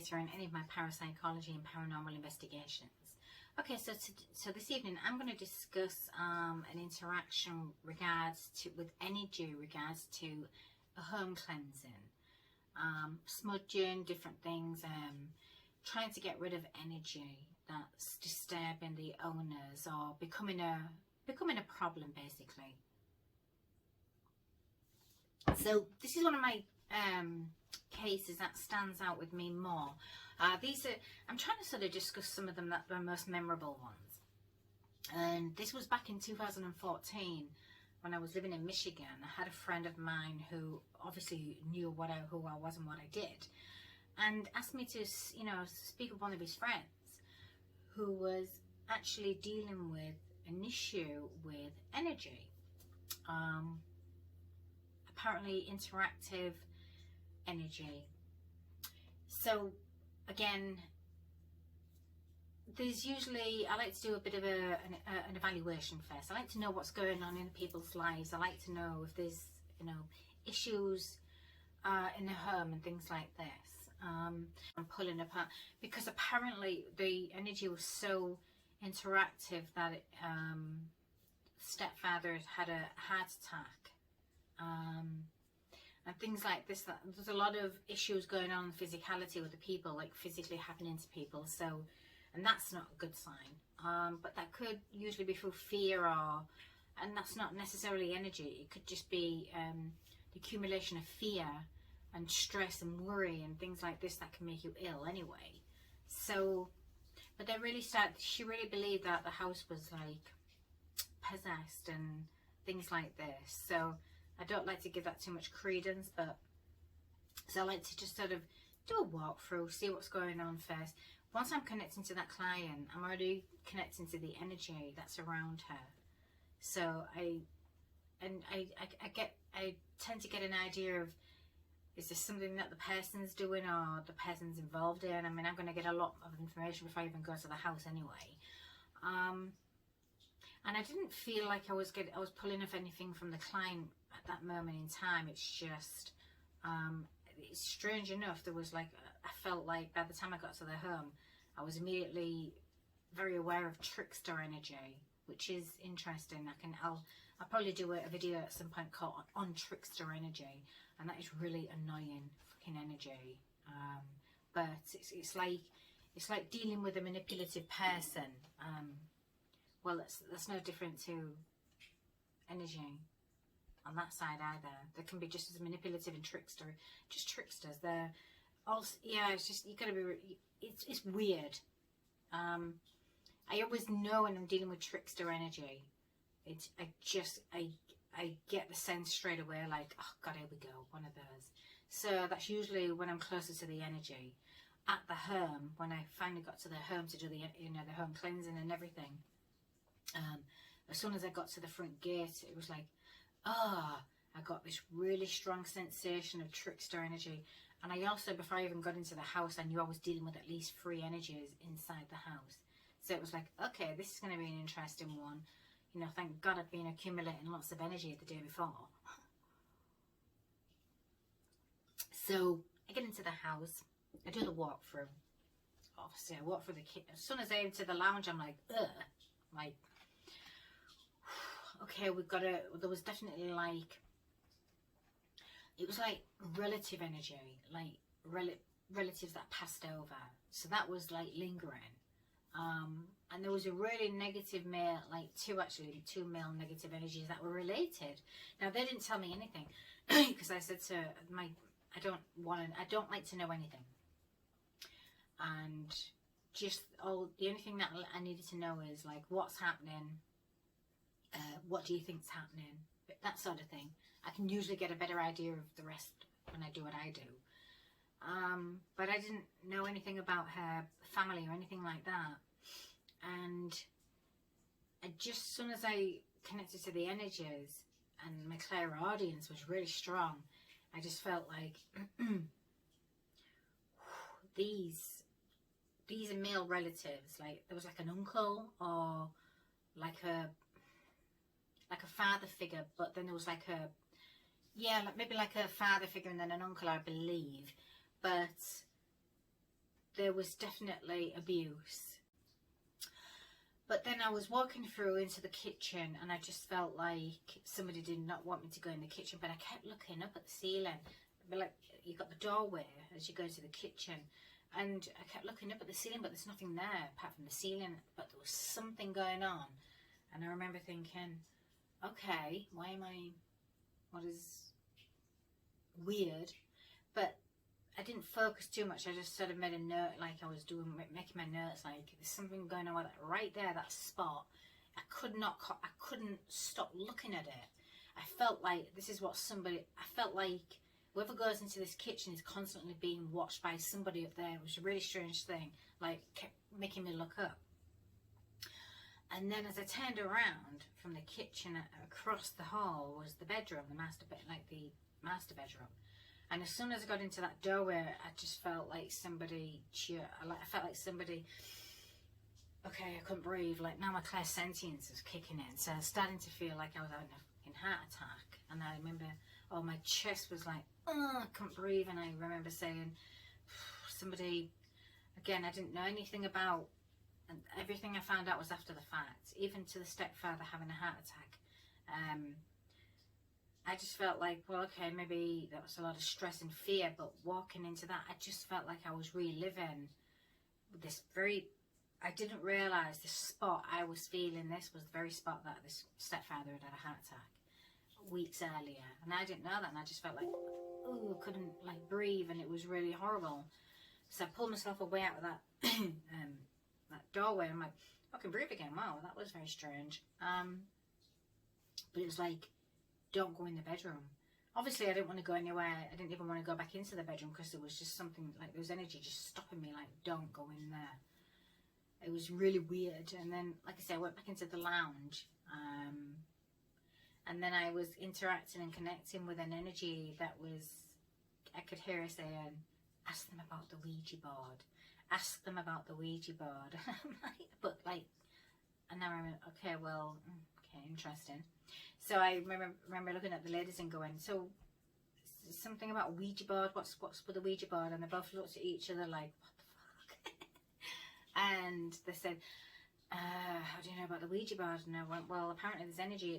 investigator in any of my parapsychology and paranormal investigations. Okay, so this evening I'm going to discuss an interaction with energy regards to a home cleansing, smudging, different things, trying to get rid of energy that's disturbing the owners or becoming a problem, basically. So this is one of my cases that stands out with me more. I'm trying to sort of discuss some of them that were most memorable ones. And this was back in 2014 when I was living in Michigan. I had a friend of mine who obviously knew who I was and what I did, and asked me to, speak with one of his friends who was actually dealing with an issue with energy. Apparently interactive energy. So again, there's usually, I like to do a bit of an evaluation first. I like to know what's going on in people's lives. I like to know if there's issues in the home and things like this. I'm pulling apart because apparently the energy was so interactive that stepfather had a heart attack, and things like this. There's a lot of issues going on, physicality with the people, like physically happening to people. So, and that's not a good sign. But that could usually be through fear, and that's not necessarily energy. It could just be the accumulation of fear and stress and worry and things like this that can make you ill anyway. So, but she really believed that the house was like possessed and things like this. So I don't like to give that too much credence, but so I like to just sort of do a walkthrough, see what's going on first. Once I'm connecting to that client, I'm already connecting to the energy that's around her. So I tend to get an idea of, is this something that the person's doing or the person's involved in? I mean, I'm going to get a lot of information before I even go to the house anyway. And I didn't feel like I was pulling off anything from the client at that moment in time. It's just, it's strange enough, there was like, I felt like by the time I got to the home, I was immediately very aware of trickster energy, which is interesting. I'll probably do a video at some point called on trickster energy, and that is really annoying fucking energy. But it's like dealing with a manipulative person. Well, that's no different to energy on that side either. They can be just as manipulative and just tricksters. They're also, yeah, it's just, you gotta be, it's weird. I always know when I'm dealing with trickster energy. I get the sense straight away, like, oh God, here we go, one of those. So that's usually when I'm closer to the energy. At the home, when I finally got to the home to do the home cleansing and everything, as soon as I got to the front gate, it was like, I got this really strong sensation of trickster energy. And I also, before I even got into the house, I knew I was dealing with at least 3 energies inside the house. So it was like, okay, this is going to be an interesting one. Thank God I've been accumulating lots of energy the day before. So I get into the house, I do the walkthrough. Obviously, I walk through the kitchen. As soon as I enter the lounge, I'm like, ugh. Like, okay, there was definitely like, it was like relative energy, like relatives that passed over. So that was like lingering. And there was a really negative male, like two male negative energies that were related. Now they didn't tell me anything because I said to I don't like to know anything. And just the only thing that I needed to know is like, what's happening? What do you think's happening? That sort of thing. I can usually get a better idea of the rest when I do what I do. But I didn't know anything about her family or anything like that. And as soon as I connected to the energies and my clairaudience was really strong, I just felt like these are male relatives. Like there was like an uncle or like a father figure, but then there was like maybe like a father figure and then an uncle, I believe. But there was definitely abuse. But then I was walking through into the kitchen, and I just felt like somebody did not want me to go in the kitchen, but I kept looking up at the ceiling. But like, you got the doorway as you go to the kitchen, and I kept looking up at the ceiling, but there's nothing there apart from the ceiling, but there was something going on. And I remember thinking, okay, what is weird? But I didn't focus too much. I just sort of made a note, like I was making my notes, like there's something going on with that right there, that spot. I couldn't stop looking at it. I felt like I felt like whoever goes into this kitchen is constantly being watched by somebody up there. It was a really strange thing, like kept making me look up. And then as I turned around from the kitchen, across the hall was the bedroom, the master bedroom. And as soon as I got into that doorway, I just felt like somebody, okay, I couldn't breathe. Like now my clairsentience was kicking in. So I was starting to feel like I was having a fucking heart attack. And I remember, my chest was like, I couldn't breathe. And I remember saying, somebody, again, I didn't know anything about, and everything I found out was after the fact, even to the stepfather having a heart attack. I just felt like, well, okay, maybe that was a lot of stress and fear, but walking into that, I just felt like I was reliving this I didn't realise the spot I was feeling this was the very spot that this stepfather had a heart attack weeks earlier. And I didn't know that, and I just felt like, I couldn't like breathe, and it was really horrible. So I pulled myself away out of that that doorway. I'm like, I can breathe again. Wow, that was very strange. But it was like, don't go in the bedroom. Obviously, I didn't want to go anywhere. I didn't even want to go back into the bedroom because there was just something, like there was energy just stopping me, like, don't go in there. It was really weird. And then, like I said, I went back into the lounge. And then I was interacting and connecting with an energy that was, I could hear her saying, ask them about the Ouija board. Ask them about the Ouija board. But like, and now I'm okay, well, okay, interesting. So I remember looking at the ladies and going, so something about Ouija board, what's with the Ouija board? And they both looked at each other like, what the fuck? And they said, how do you know about the Ouija board? And I went, well, apparently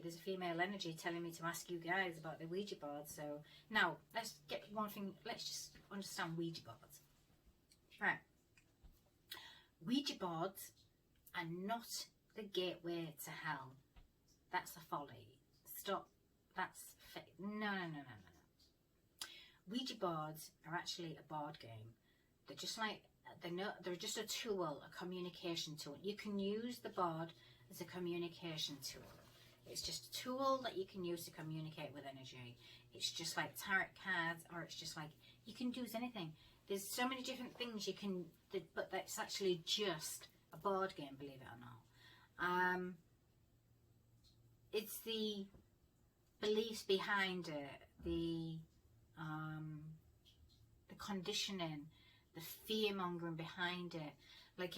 there's a female energy telling me to ask you guys about the Ouija board. So now let's get one thing, let's just understand Ouija boards. Right. Ouija boards are not the gateway to hell. That's a folly. Stop. That's fake. No. Ouija boards are actually a board game. They're just like, they're just a tool, a communication tool. You can use the board as a communication tool. It's just a tool that you can use to communicate with energy. It's just like tarot cards, or it's just like, you can use anything. There's so many different things you can, but that's actually just a board game, believe it or not. It's the beliefs behind it, the conditioning, the fear mongering behind it. Like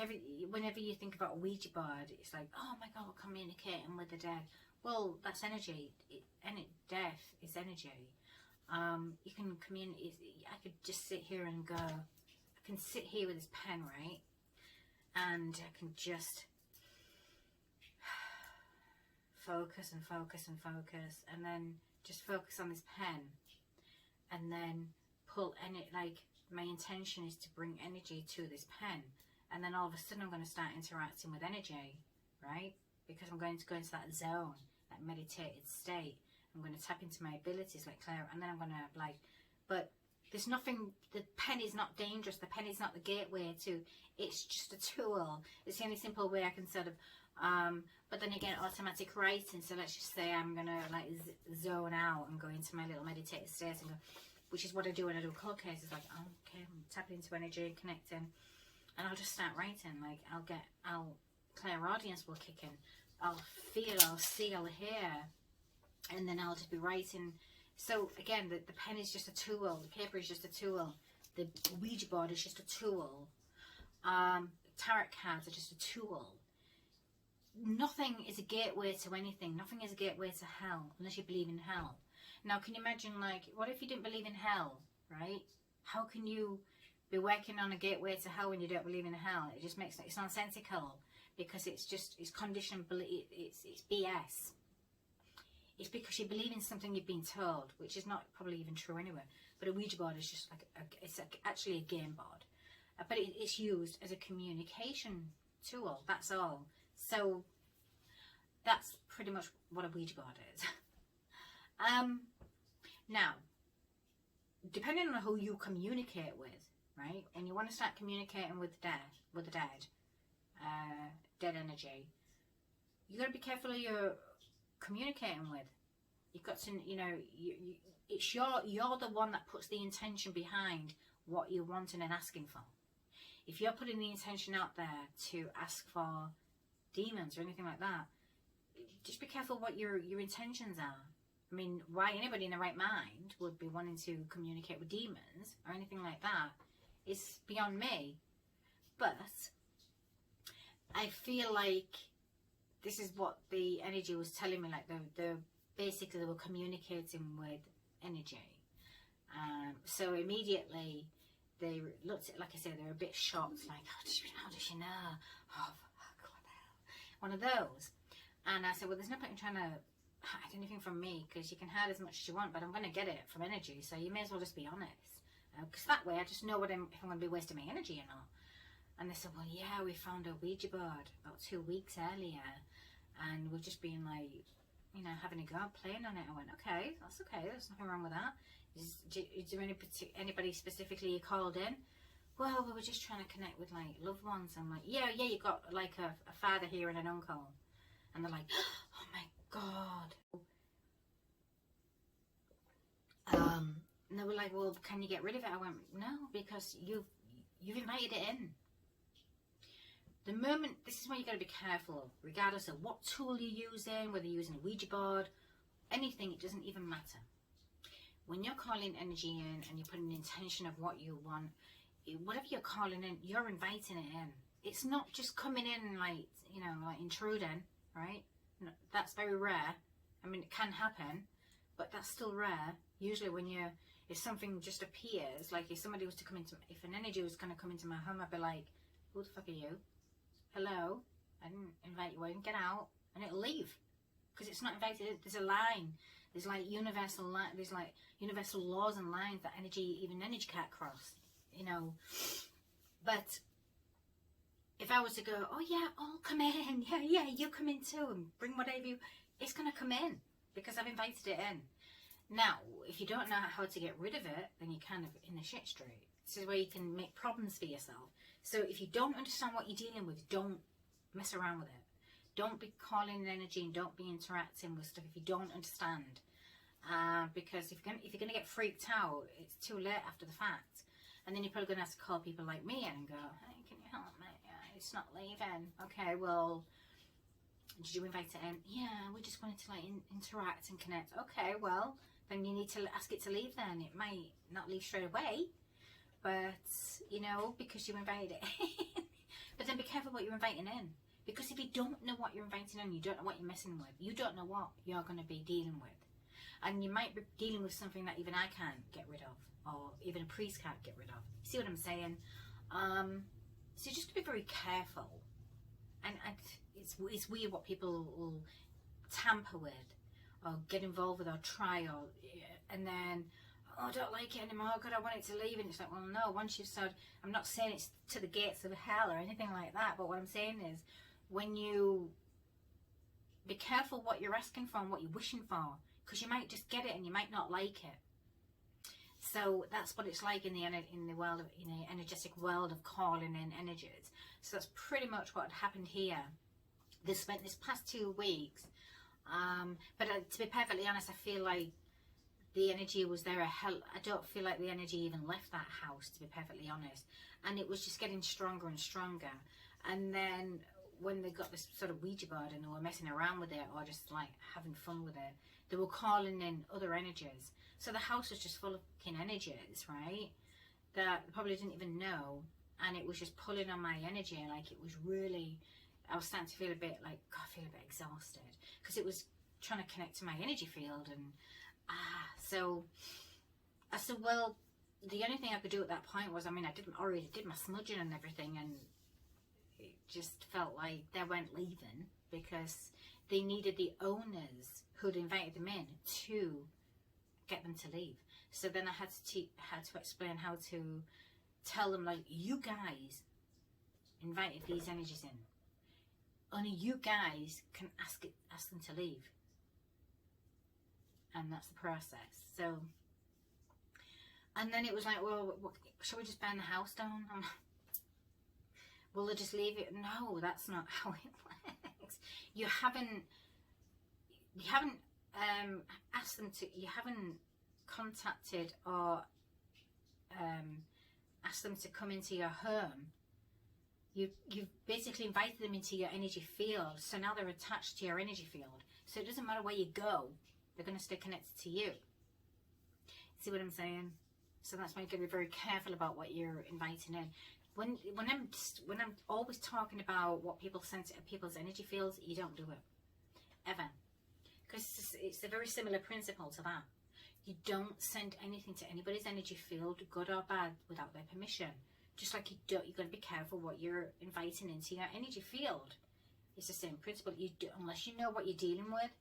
whenever you think about a Ouija board, it's like, oh my God, we're communicating with the dead. Well, that's energy. Death is energy. You can communicate. I could just sit here and go, I can sit here with this pen, right? And I can just focus and focus and focus, and then just focus on this pen, and then pull any, like, my intention is to bring energy to this pen, and then all of a sudden I'm going to start interacting with energy, right? Because I'm going to go into that zone, that meditated state. I'm going to tap into my abilities like Claire, and then I'm going to like, but there's nothing, the pen is not dangerous, the pen is not the gateway to, it's just a tool. It's the only simple way I can sort of, but then again, automatic writing, so let's just say I'm going to like zone out and go into my little meditated state and go, which is what I do when I do cold cases, like, oh, okay, I'm tapping into energy, connecting, and I'll just start writing, like, clairaudience will kick in, I'll feel, I'll see, I'll hear, and then I'll just be writing. So again, the pen is just a tool, the paper is just a tool, the Ouija board is just a tool, tarot cards are just a tool. Nothing is a gateway to anything, nothing is a gateway to hell, unless you believe in hell. Now, can you imagine, like, what if you didn't believe in hell, right? How can you be working on a gateway to hell when you don't believe in hell. It just makes it's nonsensical, because it's conditioned. It's BS. It's because you believe in something you've been told, which is not probably even true anyway. But a Ouija board is just like actually a game board, but it's used as a communication tool. That's all. So that's pretty much what a Ouija board is. Now, depending on who you communicate with, right? And you want to start communicating with the dead energy, you got to be careful who you're communicating with. You've got to, it's you're the one that puts the intention behind what you're wanting and asking for. If you're putting the intention out there to ask for demons or anything like that, just be careful what your intentions are. I mean, why anybody in the right mind would be wanting to communicate with demons or anything like that is beyond me. But I feel like this is what the energy was telling me, like the basically they were communicating with energy. So immediately they looked at, like I said, they were a bit shocked, like, how does she know? Oh, fuck, what the hell? One of those. And I said, well, there's no point in trying to hide anything from me, because you can hide as much as you want, but I'm going to get it from energy, so you may as well just be honest. Because that way I just know if I'm going to be wasting my energy or not. And they said, well, yeah, we found a Ouija board about 2 weeks earlier, and we've just been like, having a go, playing on it. I went, okay, that's okay, there's nothing wrong with that. Is there anybody specifically you called in? Well, we were just trying to connect with like loved ones. I'm like, yeah, you got like a father here and an uncle. And they're like, oh my God. And they were like, well, can you get rid of it? I went, no, because you've invited it in. The moment, this is why you got to be careful, regardless of what tool you're using, whether you're using a Ouija board, anything, it doesn't even matter. When you're calling energy in and you're putting an intention of what you want, whatever you're calling in, you're inviting it in. It's not just coming in like, like intruding, right? No, that's very rare. I mean, it can happen, but that's still rare. Usually if something just appears, like if somebody was to come into, if an energy was going to come into my home, I'd be like, who the fuck are you? Hello? I didn't invite you in, get out. And it'll leave. Because it's not invited. There's a line. There's like universal laws and lines that even energy can't cross. But if I was to go, oh yeah, I'll come in. Yeah, you come in too, and bring whatever it's going to come in. Because I've invited it in. Now, if you don't know how to get rid of it, then you're kind of in the shit street. This is where you can make problems for yourself. So if you don't understand what you're dealing with, don't mess around with it. Don't be calling energy and don't be interacting with stuff if you don't understand. Because if you're going to get freaked out, it's too late after the fact. And then you're probably going to have to call people like me in and go, hey, can you help me? It's not leaving. Okay, well, did you invite it in? Yeah, we just wanted to like interact and connect. Okay, well, then you need to ask it to leave then. It might not leave straight away, but, because you invited it in. But then be careful what you're inviting in. Because if you don't know what you're inviting in, you don't know what you're messing with, you don't know what you're going to be dealing with. And you might be dealing with something that even I can't get rid of, or even a priest can't get rid of. You see what I'm saying? So just to be very careful. And it's weird what people will tamper with, or get involved with, or try, and then, oh, I don't like it anymore, God, I want it to leave. And it's like, well, no, once you've said, I'm not saying it's to the gates of hell or anything like that, but what I'm saying is, when you be careful what you're asking for and what you're wishing for, because you might just get it and you might not like it. So that's what it's like in the world of, energetic world of calling in energies. So that's pretty much what happened here. This past 2 weeks. But to be perfectly honest, I feel like the energy was there. I don't feel like the energy even left that house, to be perfectly honest. And it was just getting stronger and stronger. And then when they got this sort of Ouija board and they were messing around with it, or just like having fun with it, they were calling in other energies. So the house was just full of fucking energies, right? That they probably didn't even know. And it was just pulling on my energy. Like, it was really, I was starting to feel a bit like, God, I feel a bit exhausted. Because it was trying to connect to my energy field. And, so I said, well, the only thing I could do at that point was, I mean, I already did my smudging and everything, and it just felt like they weren't leaving because they needed the owners who'd invited them in to get them to leave. So then I had to explain how to tell them, like, you guys invited these energies in. Only you guys can ask them to leave. And that's the process. So, and then it was like, well, shall we just burn the house down? Will they just leave it? No, that's not how it works. You haven't asked them to, you haven't contacted or asked them to come into your home. You've basically invited them into your energy field, so now they're attached to your energy field. So it doesn't matter where you go, they're going to stay connected to you. See what I'm saying? So that's why you've got to be very careful about what you're inviting in. When I'm always talking about what people sense at people's energy fields, you don't do it ever, because it's a very similar principle to that. You don't send anything to anybody's energy field, good or bad, without their permission. Just like you've got to be careful what you're inviting into your energy field. It's the same principle. Unless you know what you're dealing with,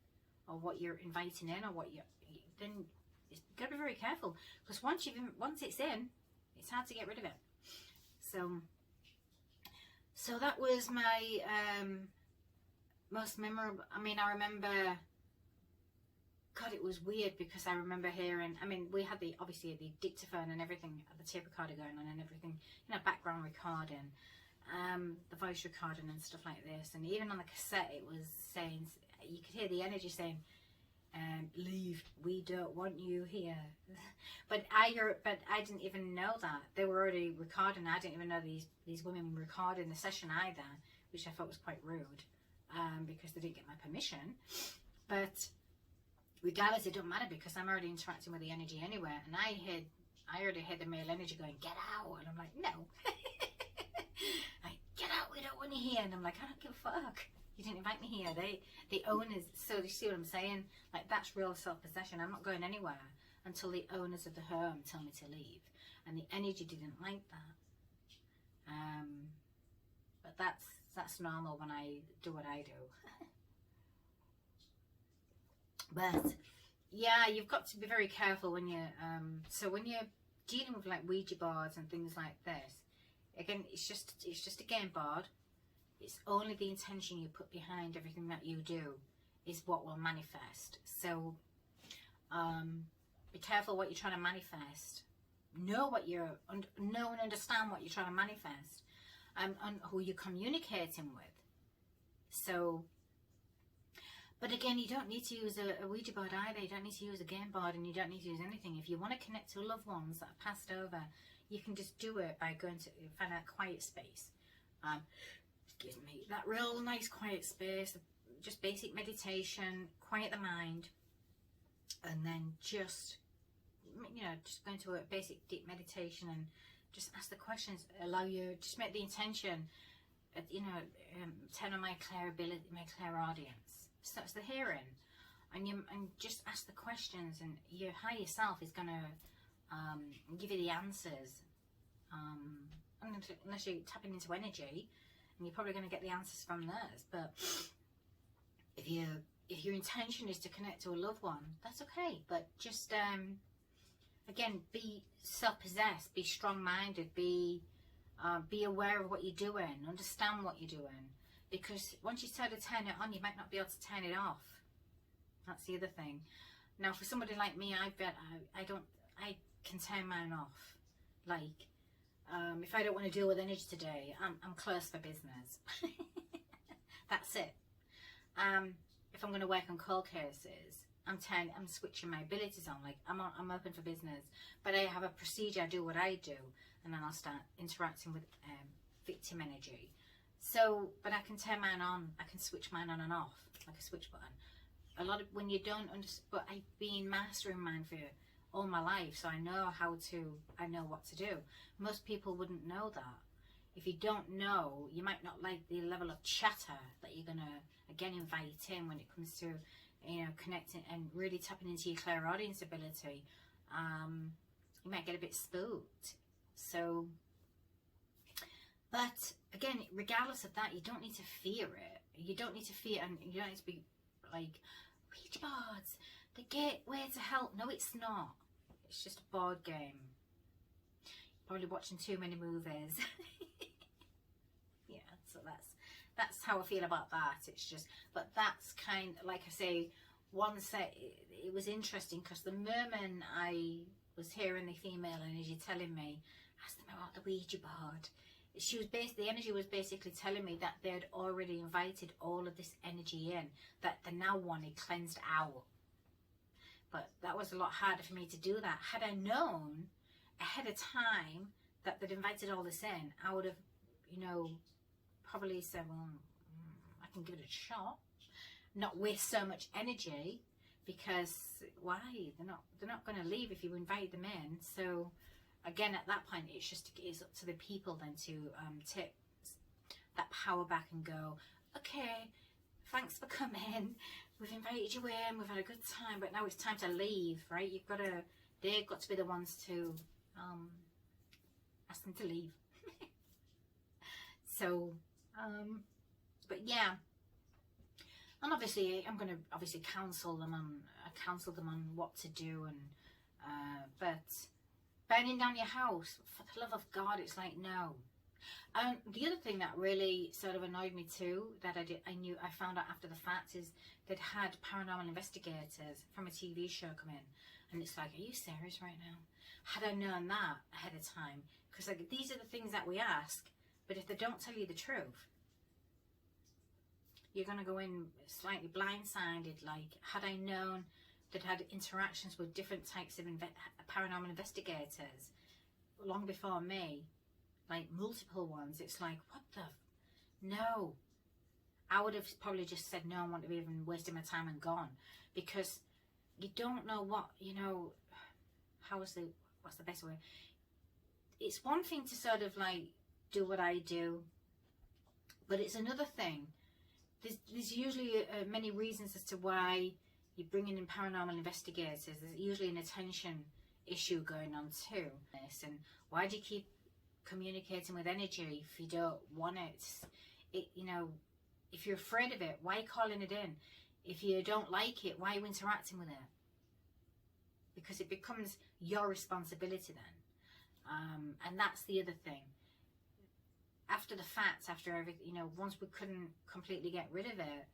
or what you're inviting in, or then you've got to be very careful, because once it's in, it's hard to get rid of it. So that was my most memorable. I mean, I remember. God, it was weird because I remember hearing, I mean, we had obviously the dictaphone and everything, the tape recorder going on and everything, background recording, the voice recording and stuff like this. And even on the cassette, it was saying, you could hear the energy saying, leave, we don't want you here. But I didn't even know that. They were already recording. I didn't even know these women were recording the session either, which I thought was quite rude, because they didn't get my permission. But regardless, it don't matter, because I'm already interacting with the energy anyway, and I already heard the male energy going, get out, and I'm like, no. Like, get out, we don't want you here. And I'm like, I don't give a fuck, you didn't invite me here. The owners, so you see what I'm saying? Like, that's real self-possession. I'm not going anywhere until the owners of the home tell me to leave, and the energy didn't like that. But that's normal when I do what I do. But yeah, you've got to be very careful when you're so when you're dealing with like Ouija boards and things like this. Again, it's just a game board. It's only the intention you put behind everything that you do is what will manifest. So be careful what you're trying to manifest. Know and understand what you're trying to manifest, and who you're communicating with. So. But again, you don't need to use a Ouija board either. You don't need to use a game board, and you don't need to use anything. If you want to connect to loved ones that have passed over, you can just do it by going to find a quiet space. Excuse me, that real nice quiet space, just basic meditation, quiet the mind, and then just go into a basic deep meditation and just ask the questions. Allow you, just make the intention, turn on my clairability, my clairaudience. So it's the hearing, and just ask the questions, and your higher self is going to give you the answers. Unless you're tapping into energy, and you're probably going to get the answers from theirs. But if your intention is to connect to a loved one, that's okay. But just again, be self-possessed, be strong-minded, be aware of what you're doing, understand what you're doing. Because once you start to turn it on, you might not be able to turn it off. That's the other thing. Now, for somebody like me, I can turn mine off. Like, if I don't want to deal with energy today, I'm closed for business. That's it. If I'm going to work on cold cases, I'm switching my abilities on. Like, I'm open for business, but I have a procedure. I do what I do, and then I'll start interacting with victim energy. So, but I can turn mine on. I can switch mine on and off like a switch button. When you don't understand, but I've been mastering mine for all my life, so I know what to do. Most people wouldn't know that. If you don't know, you might not like the level of chatter that you're gonna again invite in when it comes to connecting and really tapping into your clairaudience ability. you might get a bit spooked. So, but again, regardless of that, you don't need to fear it. You don't need to fear, and you don't need to be like, Ouija boards, the gateway to hell. No, it's not. It's just a board game. Probably watching too many movies. Yeah, so that's how I feel about that. It's just, but that's kind of, like I say, once it was interesting because the moment I was hearing the female energy telling me, ask them about the Ouija board. She was the energy was basically telling me that they'd already invited all of this energy in, that they now wanted cleansed out. But that was a lot harder for me to do that. Had I known ahead of time that they'd invited all this in, I would have, you know, probably said, well, I can give it a shot. Not waste so much energy, because why? They're not going to leave if you invite them in. So again, at that point, it's up to the people then to take that power back and go, okay, thanks for coming. We've invited you in. We've had a good time, but now it's time to leave, right? They've got to be the ones to ask them to leave. So, but yeah. And obviously, I'm going to counsel them on what to do, and but burning down your house, for the love of God, it's like, no. And the other thing that really sort of annoyed me too, that I found out after the fact, is they'd had paranormal investigators from a TV show come in, and it's like, are you serious right now? Had I known that ahead of time, because like, these are the things that we ask, but if they don't tell you the truth, you're going to go in slightly blindsided. Like, had I known that had interactions with different types of paranormal investigators long before me, like multiple ones, it's like, what the no. I would have probably just said no, I want to be even wasting my time and gone, because you don't know what, you know, what's the best way. It's one thing to sort of like do what I do, but it's another thing. There's usually many reasons as to why you're bringing in paranormal investigators. There's usually an attention issue going on too. And why do you keep communicating with energy if you don't want it? You know, if you're afraid of it, why are you calling it in? If you don't like it, why are you interacting with it? Because it becomes your responsibility then. And that's the other thing. After the fact, after everything, you know, once we couldn't completely get rid of it,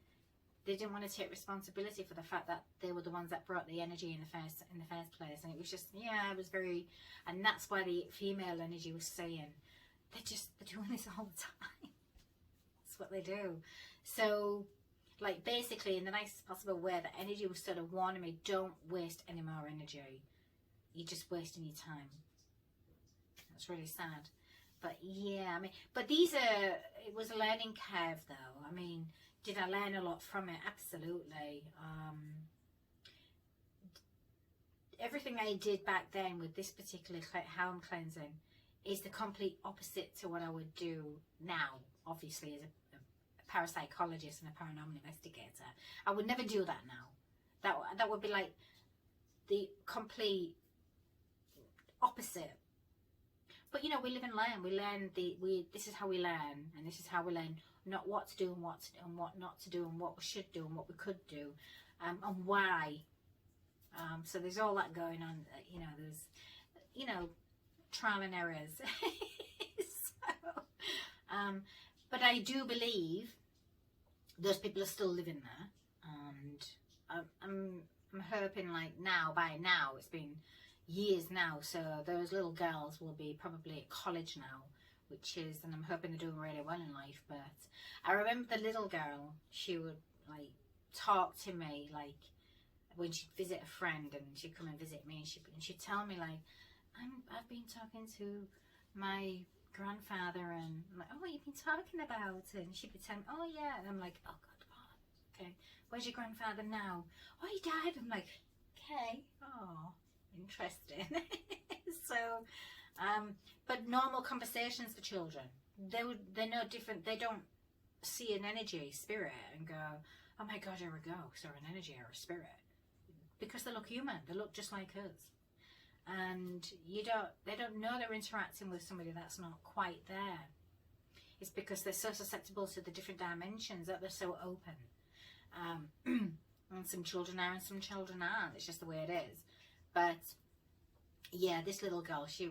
they didn't want to take responsibility for the fact that they were the ones that brought the energy in the first place. And it was just, yeah, it was very, and that's why the female energy was saying, they're doing this all the time. That's what they do. So, like, basically, in the nicest possible way, the energy was sort of warning me, don't waste any more energy. You're just wasting your time. That's really sad. But yeah, I mean, but it was a learning curve though. I mean, did I learn a lot from it? Absolutely. Everything I did back then with this particular harm cleansing is the complete opposite to what I would do now, obviously, as a parapsychologist and a paranormal investigator. I would never do that now. That would be like the complete opposite. But you know, we live and learn. We learn this is how we learn, and this is how we learn not what to do and what not to do, and what we should do and what we could do, and why. So there's all that going on. You know, there's, you know, trial and errors. So, but I do believe those people are still living there, and I'm hoping like by now it's been years now, so those little girls will be probably at college now, and I'm hoping they're doing really well in life. But I remember the little girl, she would like talk to me like when she'd visit a friend, and she'd come and visit me, and she'd tell me like, I've been talking to my grandfather, and I'm like, oh, what have you been talking about? And she'd be telling me, oh yeah, and I'm like, oh God, okay, where's your grandfather now? Oh, he died. I'm like, okay, oh, interesting. So, but normal conversations for children, they're no different. They don't see an energy, spirit, and go, oh my God, you're a ghost or an energy or a spirit, because they look human. They look just like us. and they don't know they're interacting with somebody that's not quite there. It's because they're so susceptible to the different dimensions that they're so open. And some children are and some children aren't. It's just the way it is. But yeah, this little girl, she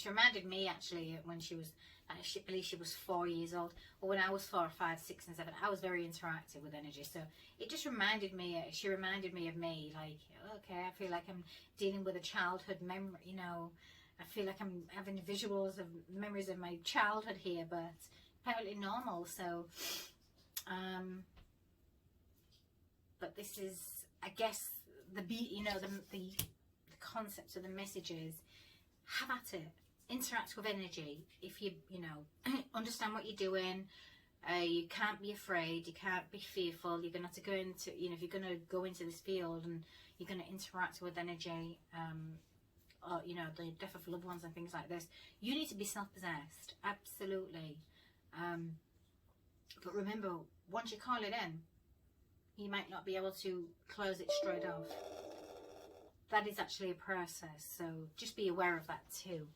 reminded me actually when she was, I believe she was 4 years old, or when I was 4, 5, 6 and 7, I was very interactive with energy. So it just reminded me, she reminded me of me, like, okay, I feel like I'm dealing with a childhood memory, you know, I feel like I'm having visuals of memories of my childhood here, but apparently normal. So, but this is, I guess, the concepts of the messages. Have at it. Interact with energy. If you understand what you're doing, you can't be afraid, you can't be fearful. You're gonna have to go into, if you're gonna go into this field and you're gonna interact with energy, or the death of loved ones and things like this, you need to be self-possessed, absolutely. But remember, once you call it in, you might not be able to close it straight off. That is actually a process, so just be aware of that too.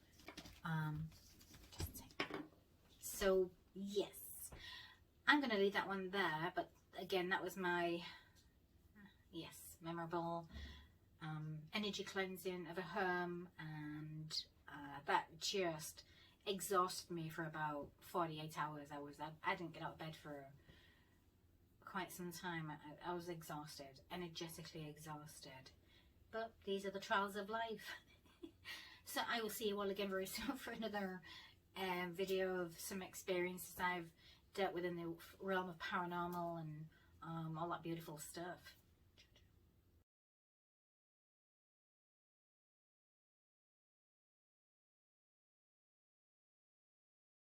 So yes, I'm going to leave that one there, but again, that was my memorable energy cleansing of a home, and that just exhausted me for about 48 hours. I didn't get out of bed for quite some time. I was exhausted, energetically exhausted. But these are the trials of life. So I will see you all again very soon for another video of some experiences I've dealt with in the realm of paranormal and all that beautiful stuff.